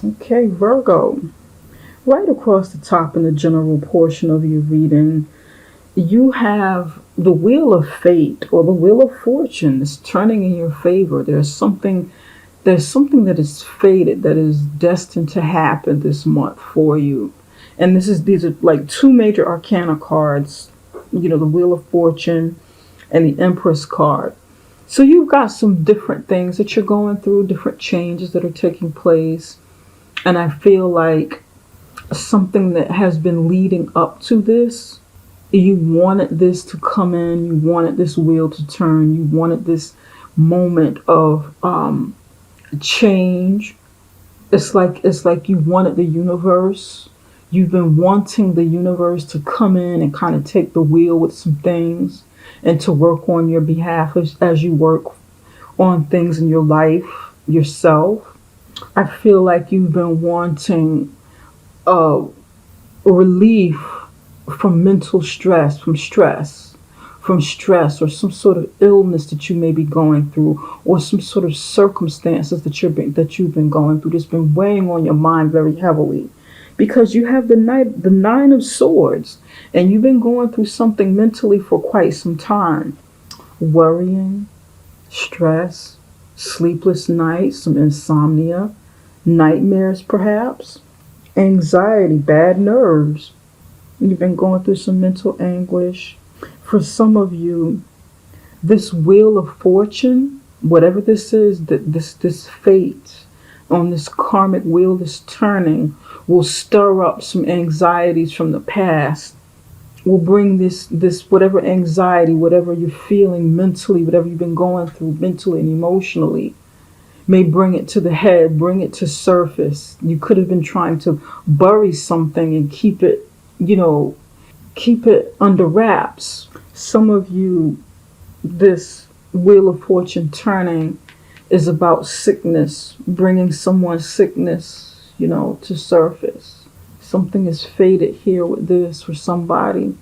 Okay, Virgo. Right across the top in the general portion of your reading, you have the wheel of fate or the wheel of fortune is turning in your favor. There's something that is fated, that is destined to happen this month for you. And these are like two major arcana cards, the Wheel of Fortune and the Empress card. So you've got some different things that you're going through, different changes that are taking place. And I feel like something that has been leading up to this. You wanted this to come in, you wanted this wheel to turn, you wanted this moment of change. It's like you wanted the universe. You've been wanting the universe to come in and kind of take the wheel with some things and to work on your behalf as you work on things in your life yourself. I feel like you've been wanting uh, relief from mental stress, from stress or some sort of illness that you may be going through, or some sort of circumstances that you've been going through that's been weighing on your mind very heavily. Because you have the nine of swords, and you've been going through something mentally for quite some time. Worrying, stress, sleepless nights, some insomnia, nightmares perhaps, anxiety, bad nerves. You've been going through some mental anguish. For some of you, this wheel of fortune, whatever this is, that this fate on this karmic wheel that's turning, will stir up some anxieties from the past. Will bring this whatever anxiety, whatever you're feeling mentally, whatever you've been going through mentally and emotionally, may bring it to the head, bring it to surface. You could have been trying to bury something and keep it under wraps. Some of you, this wheel of fortune turning is about sickness, bringing someone's sickness, to surface. Something is fated here with this for somebody,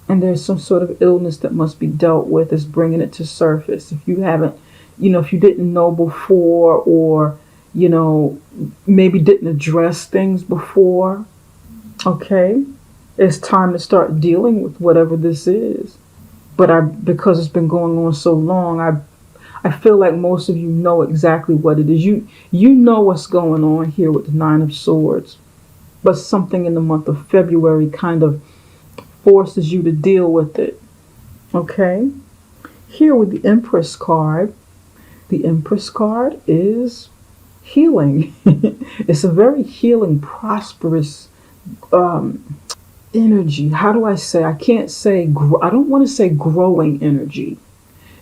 and there's some sort of illness that must be dealt with, is bringing it to surface. If you haven't, if you didn't know before, or, maybe didn't address things before, okay? It's time to start dealing with whatever this is. But because it's been going on so long, I feel like most of you know exactly what it is. You know what's going on here with the Nine of Swords. But something in the month of February kind of forces you to deal with it. Okay? Here with the Empress card is healing. It's a very healing, prosperous energy. How do I say? I can't say, I don't want to say growing energy.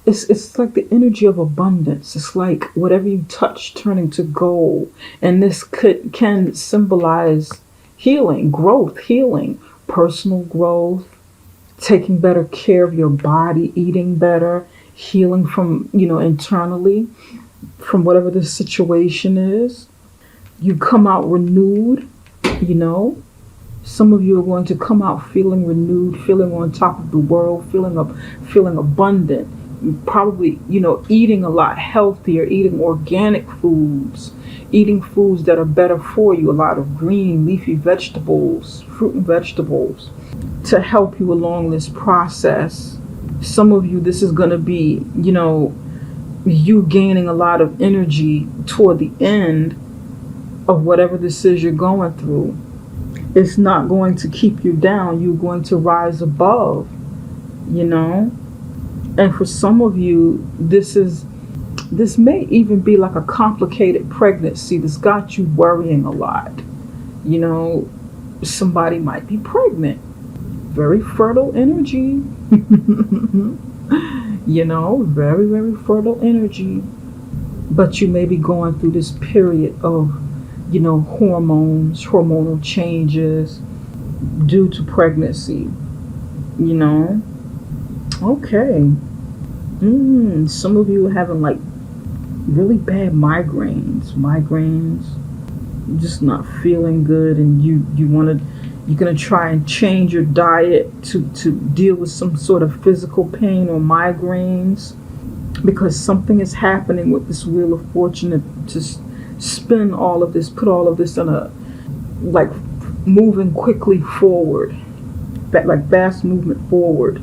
It's like the energy of abundance. It's like whatever you touch turning to gold. And this can symbolize healing, growth, healing, personal growth, taking better care of your body, eating better, healing from, internally, from whatever the situation is. You come out renewed, Some of you are going to come out feeling renewed, feeling on top of the world, feeling abundant. Probably, eating a lot healthier, eating organic foods, eating foods that are better for you, a lot of green, leafy vegetables, fruit and vegetables, to help you along this process. Some of you, this is going to be, you gaining a lot of energy toward the end of whatever this is you're going through. It's not going to keep you down. You're going to rise above, And for some of you, this may even be like a complicated pregnancy that's got you worrying a lot. Somebody might be pregnant. Very fertile energy. Very, very fertile energy. But you may be going through this period of, hormonal changes due to pregnancy. Okay. Some of you are having like really bad migraines, just not feeling good, and you're gonna try and change your diet to deal with some sort of physical pain or migraines, because something is happening with this Wheel of Fortune spin all of this, put all of this in a, like, moving quickly forward, like fast movement forward.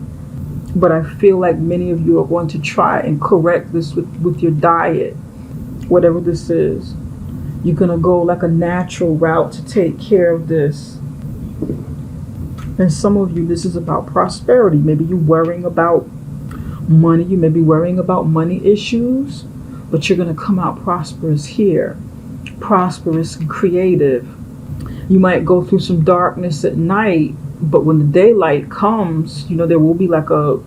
But I feel like many of you are going to try and correct this with your diet, whatever this is. You're going to go like a natural route to take care of this. And some of you, this is about prosperity. Maybe you're worrying about money. You may be worrying about money issues, but you're going to come out prosperous here, prosperous and creative. You might go through some darkness at night, but when the daylight comes, there will be like a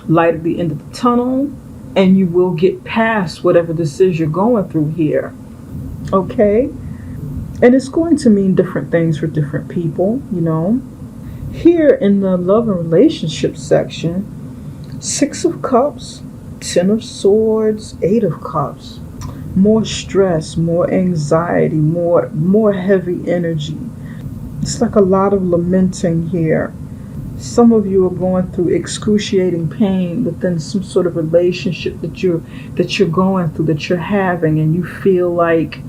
light at the end of the tunnel, and you will get past whatever this is you're going through here. Okay? And it's going to mean different things for different people. Here in the love and relationship section, 6 of Cups, 10 of Swords, 8 of Cups. More stress, more anxiety, more heavy energy. It's like a lot of lamenting here. Some of you are going through excruciating pain within some sort of relationship that you're going through, that you're having, and you feel like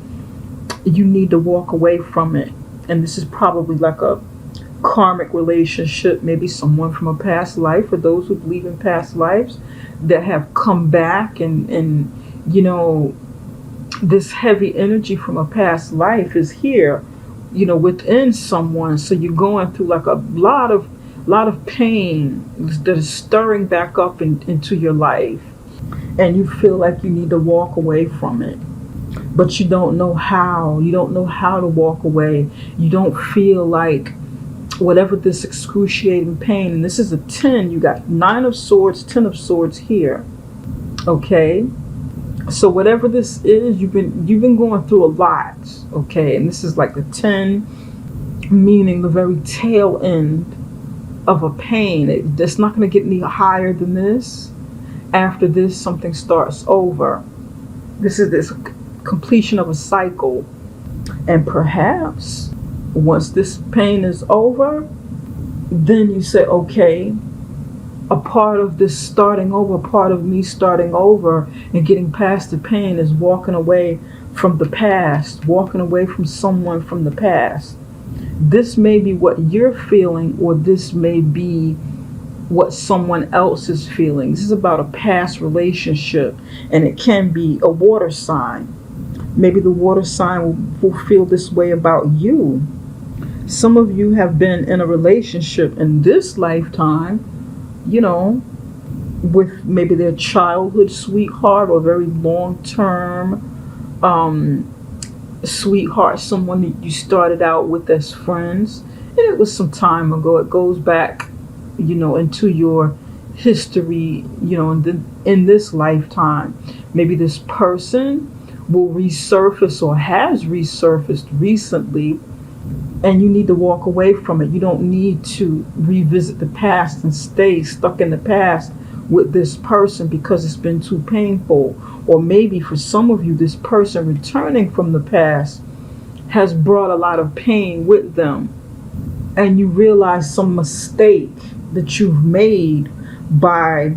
you need to walk away from it. And this is probably like a karmic relationship, maybe someone from a past life, for those who believe in past lives, that have come back, and this heavy energy from a past life is here, within someone. So you're going through like a lot of pain that is stirring back up into your life, and you feel like you need to walk away from it, but you don't know how. You don't know how to walk away. You don't feel like whatever this excruciating pain, and this is a 10, you got 9 of Swords, 10 of Swords here. Okay? So whatever this is, you've been going through a lot. Okay? And this is like the 10, meaning the very tail end of a pain. It's not going to get any higher than this. After this, something starts over. This is this completion of a cycle. And perhaps once this pain is over, then you say, okay, a part of this starting over, part of me starting over and getting past the pain is walking away from the past, walking away from someone from the past. This may be what you're feeling, or this may be what someone else is feeling. This is about a past relationship, and it can be a water sign. Maybe the water sign will feel this way about you. Some of you have been in a relationship in this lifetime, with maybe their childhood sweetheart or very long-term sweetheart, someone that you started out with as friends, and it was some time ago. It goes back, into your history, in this lifetime. Maybe this person will resurface or has resurfaced recently, and you need to walk away from it. You don't need to revisit the past and stay stuck in the past with this person because it's been too painful. Or maybe for some of you, this person returning from the past has brought a lot of pain with them, and you realize some mistake that you've made by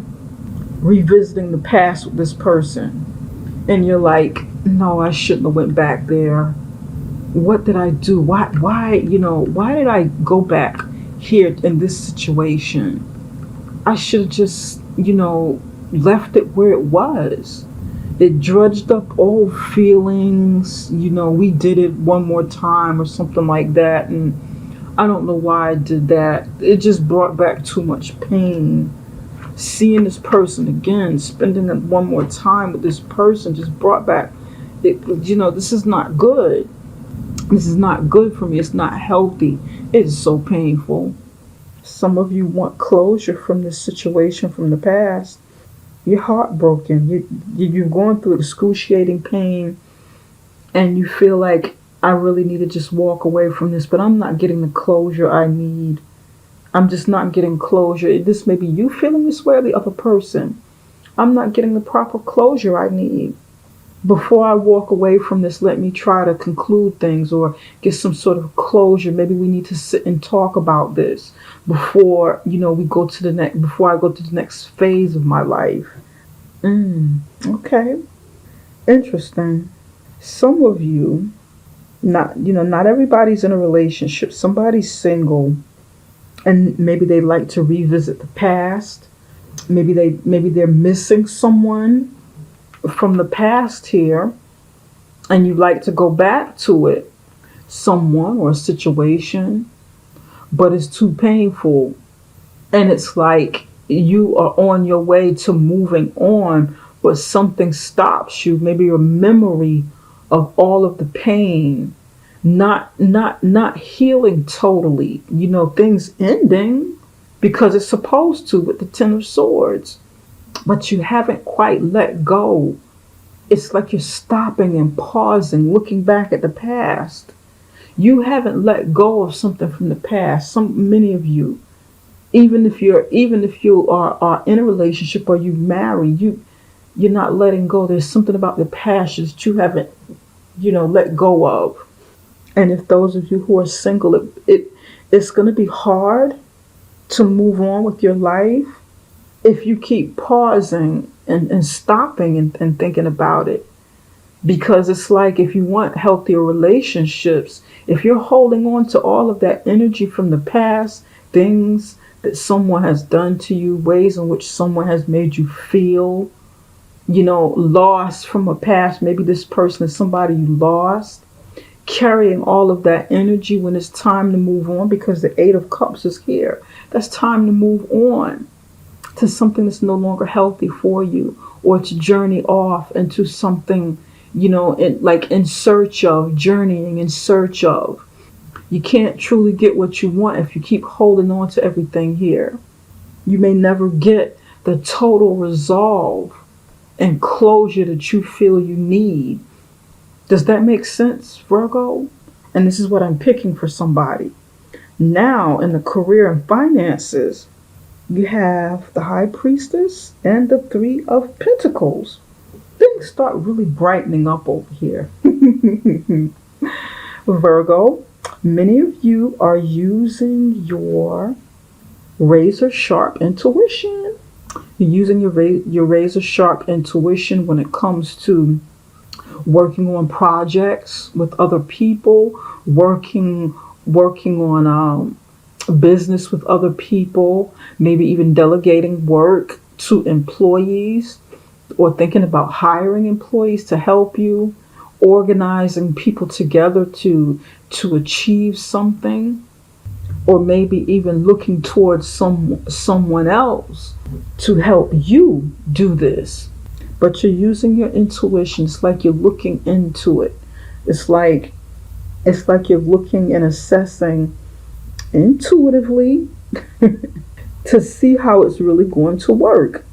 revisiting the past with this person, and you're like, no, I shouldn't have went back there. What did I do? Why did I go back here in this situation? I should have just, left it where it was. It drudged up old feelings. We did it one more time or something like that. And I don't know why I did that. It just brought back too much pain. Seeing this person again, spending it one more time with this person just brought back, this is not good. This is not good for me. It's not healthy. It is so painful. Some of you want closure from this situation from the past. You're heartbroken. You're going through excruciating pain, and you feel like, I really need to just walk away from this, but I'm not getting the closure I need. I'm just not getting closure. This may be you feeling this way, or the other person. I'm not getting the proper closure I need. Before I walk away from this, let me try to conclude things or get some sort of closure. Maybe we need to sit and talk about this before, we go to the next, before I go to the next phase of my life. Okay. Interesting. Some of you, not everybody's in a relationship. Somebody's single, and maybe they like to revisit the past. Maybe they're missing someone from the past here, and you like to go back to it, someone or a situation, but it's too painful. And it's like you are on your way to moving on, but something stops you. Maybe your memory of all of the pain, not healing totally. Things ending because it's supposed to with the Ten of Swords, but you haven't quite let go. It's like you're stopping and pausing, looking back at the past. You haven't let go of something from the past. Many of you, even if you are in a relationship or you marry, you're not letting go. There's something about the past that you haven't, let go of. And if those of you who are single, it's going to be hard to move on with your life if you keep pausing and stopping and thinking about it. Because it's like, if you want healthier relationships, if you're holding on to all of that energy from the past, things that someone has done to you, ways in which someone has made you feel, lost from a past, maybe this person is somebody you lost, carrying all of that energy when it's time to move on, because the Eight of Cups is here. That's time to move on to something that's no longer healthy for you, or to journey off into something, in search of, journeying in search of. You can't truly get what you want if you keep holding on to everything here. You may never get the total resolve and closure that you feel you need. Does that make sense, Virgo? And this is what I'm picking for somebody. Now, in the career and finances, you have the High Priestess and the Three of Pentacles. Things start really brightening up over here. Virgo, many of you are using your razor sharp intuition. You're using your razor sharp intuition when it comes to working on projects with other people, working on business with other people, maybe even delegating work to employees, or thinking about hiring employees to help you, organizing people together to achieve something, or maybe even looking towards someone else to help you do this. But you're using your intuition. It's like you're looking into it. It's like you're looking and assessing intuitively to see how it's really going to work.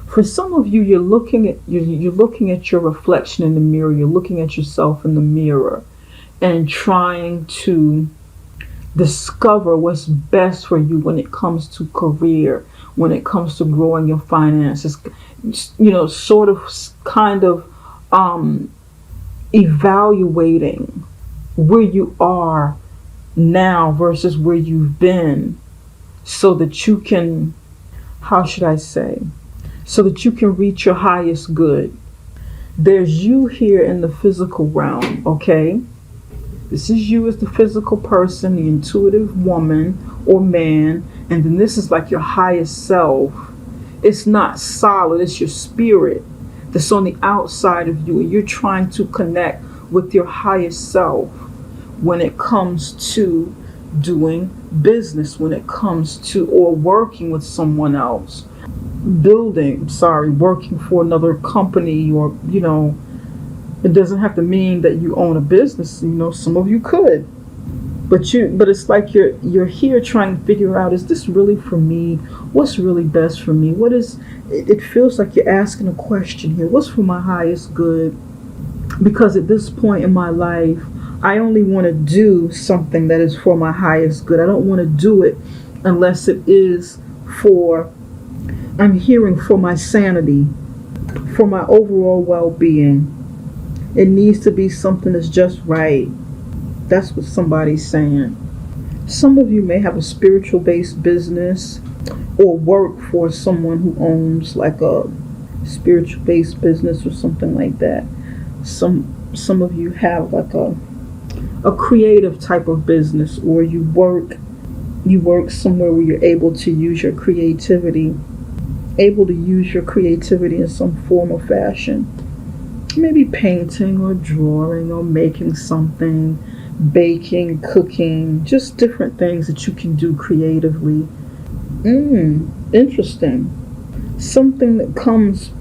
For some of you, you're looking at your reflection in the mirror. You're looking at yourself in the mirror and trying to discover what's best for you when it comes to career, when it comes to growing your finances. Sort of, kind of evaluating where you are now versus where you've been, so that you can, how should I say, so that you can reach your highest good. There's you here in the physical realm, okay? This is you as the physical person, the intuitive woman or man, and then this is like your highest self. It's not solid, it's your spirit that's on the outside of you, and you're trying to connect with your highest self when it comes to doing business, when it comes to, or working with someone else, working for another company, or it doesn't have to mean that you own a business. Some of you could, but it's like you're here trying to figure out, is this really for me? What's really best for me? It feels like you're asking a question here. What's for my highest good? Because at this point in my life, I only want to do something that is for my highest good. I don't want to do it unless it is I'm hearing, for my sanity, for my overall well-being. It needs to be something that's just right. That's what somebody's saying. Some of you may have a spiritual based business, or work for someone who owns like a spiritual based business or something like that. some of you have like a creative type of business, or you work somewhere where you're able to use your creativity, in some form or fashion. Maybe painting or drawing or making something, baking, cooking, just different things that you can do creatively. Interesting. Something that comes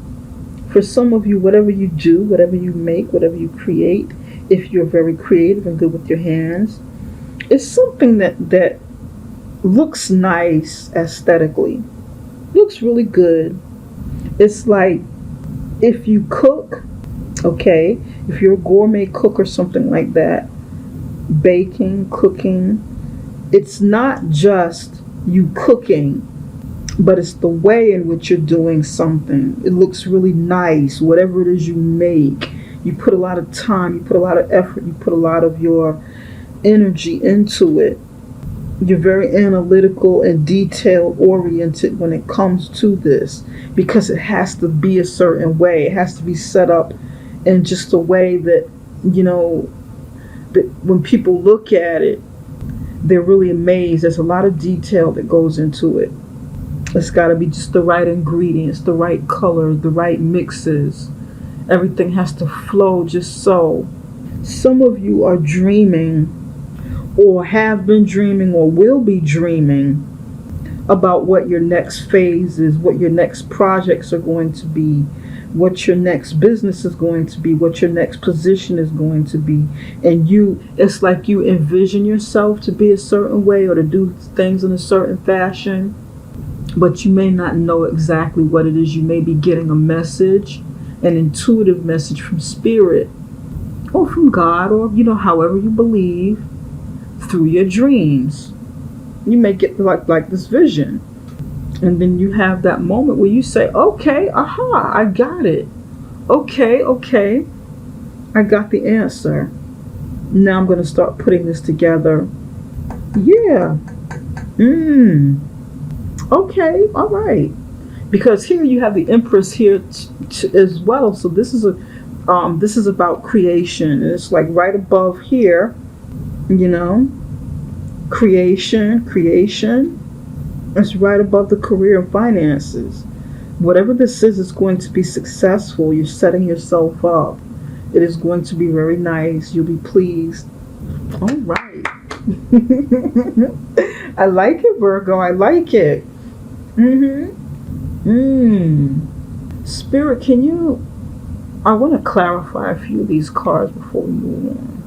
for some of you, whatever you do, whatever you make, whatever you create, if you're very creative and good with your hands, it's something that looks nice aesthetically. Looks really good. It's like if you cook, okay, if you're a gourmet cook or something like that, baking, cooking, it's not just you cooking, but it's the way in which you're doing something. It looks really nice. Whatever it is you make, you put a lot of time, you put a lot of effort, you put a lot of your energy into it. You're very analytical and detail oriented when it comes to this, because it has to be a certain way. It has to be set up in just a way that, that when people look at it, they're really amazed. There's a lot of detail that goes into it. It's got to be just the right ingredients, the right color, the right mixes. Everything has to flow just so. Some of you are dreaming, or have been dreaming, or will be dreaming about what your next phase is, what your next projects are going to be, what your next business is going to be, what your next position is going to be. And it's like you envision yourself to be a certain way or to do things in a certain fashion, but you may not know exactly what it is. You may be getting a message, an intuitive message from spirit or from God, or however you believe, through your dreams. You may get like this vision, and then you have that moment where you say, okay, aha, I got it. Okay, I got the answer. Now I'm going to start putting this together. Yeah. Okay, all right. Because here you have the Empress here as well. So this is about creation. And it's like right above here, creation. It's right above the career and finances. Whatever this is, it's going to be successful. You're setting yourself up. It is going to be very nice. You'll be pleased. All right. I like it, Virgo. I like it. Spirit, I want to clarify a few of these cards before we move on.